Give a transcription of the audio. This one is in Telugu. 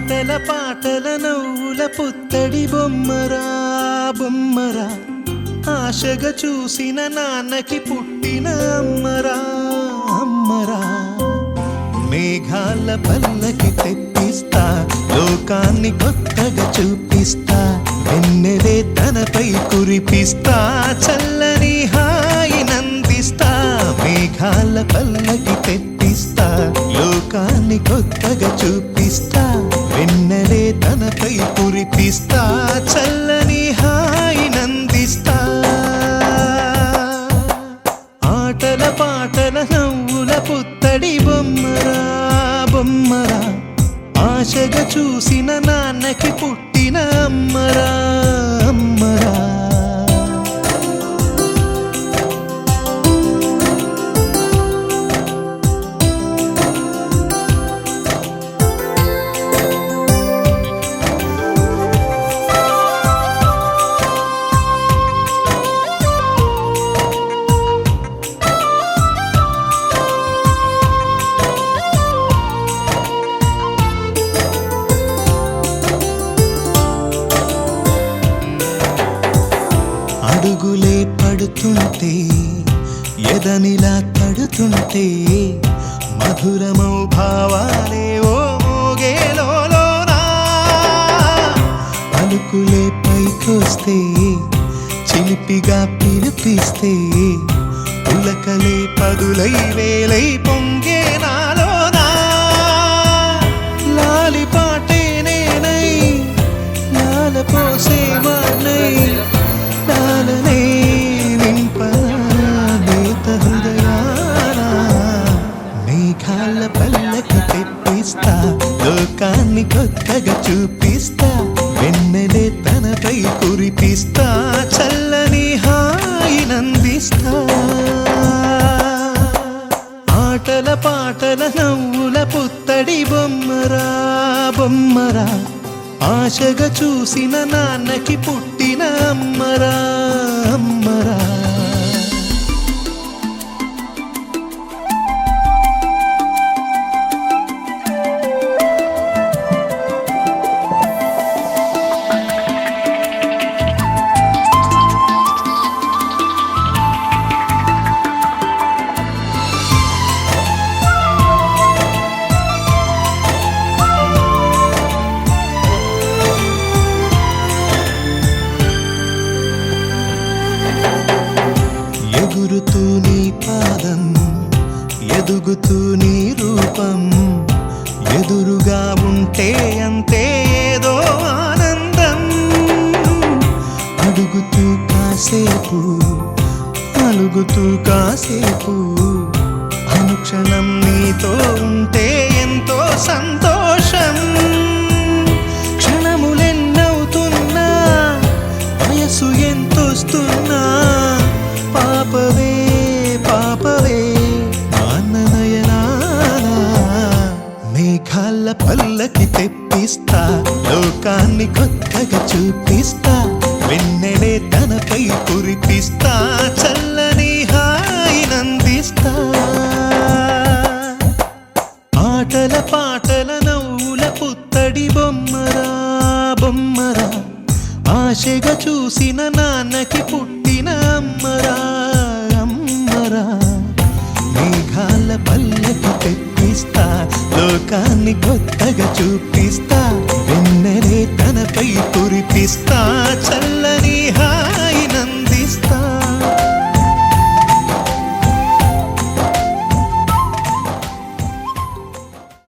ఆటల పాటల నవ్వుల పుత్తడి బొమ్మరా బొమ్మరా, ఆశగా చూసిన నాన్నకి పుట్టిన అమ్మరా అమ్మరా. మేఘాల పల్లకి తెప్పిస్తా, లోకాన్ని కొత్తగా చూపిస్తా, వెన్నెలే తనపై కురిపిస్తా, చల్లని హాయి నందిస్తా. మేఘాల పల్లకి తెప్పిస్తా, లోకాన్ని కొత్తగా చూపిస్తా, వెన్నెలే తనపై కురిపిస్తా, చల్లని హాయి నందిస్తా. ఆటల పాటల నవ్వుల పుత్తడి బొమ్మరా బొమ్మరా, ఆశగా చూసిన నాన్నకి పుట్టిన అమ్మరా అమ్మరా. అడుగులే పడుతుంటే ఎదనిలా తడుతుంటే, మధురమౌ భావాలే ఓ మోగేలోనా. పలుకులే పైకొస్తే చిలిపిగా పిలిపిస్తే, పులకలే పదులై వేలై పొంగే నాలోనా. లాలి పాటే నేనై లాల పోసే వాణ్ణై, లాలనే నింపనా నేత హృదయానా. మేఘాల పల్లకి తెప్పిస్తా, లోకాన్ని కొత్తగా చూపిస్తా, వెన్నెలే తనపై కురిపిస్తా, చల్లని హాయి నందిస్తా. ఆటల పాటల నవ్వుల పుత్తడి బొమ్మరా బొమ్మరా, ఆశగా చూసిన నాన్నకి పుట్టిన అమ్మరా అమ్మరా. ఎగురుతూ నీ పాదం, ఎదుగుతూ నీ రూపం, ఎదురుగా ఉంటే అంతే ఏదో ఆనందం. అడుగుతూ కాసేపు, అలుగుతూ కాసేపు, అనుక్షణం నీతో ఉంటే ఎంతో సంతోషం. క్షణములెన్నవుతున్నా, వయసు ఎంతొస్తున్నా, పాపవే పాపవే నాన్ననయనానా. మేఘాల పల్లకి తెప్పిస్తా, లోకాన్ని కొత్తగా చూపిస్తా, వెన్నెలే తనపై కురిపిస్తా, చల్లని హాయి నందిస్తా. ఆటల పాటల నవ్వుల పుత్తడి బొమ్మరా బొమ్మరా, ఆశగా చూసిన నాన్నకి పుట్టిన అమ్మరా అమ్మరా. మేఘాల పల్లకి తెప్పిస్తా, లోకాన్ని కొత్తగా చూపిస్తా, వెన్నెలే తనపై కురిపిస్తా.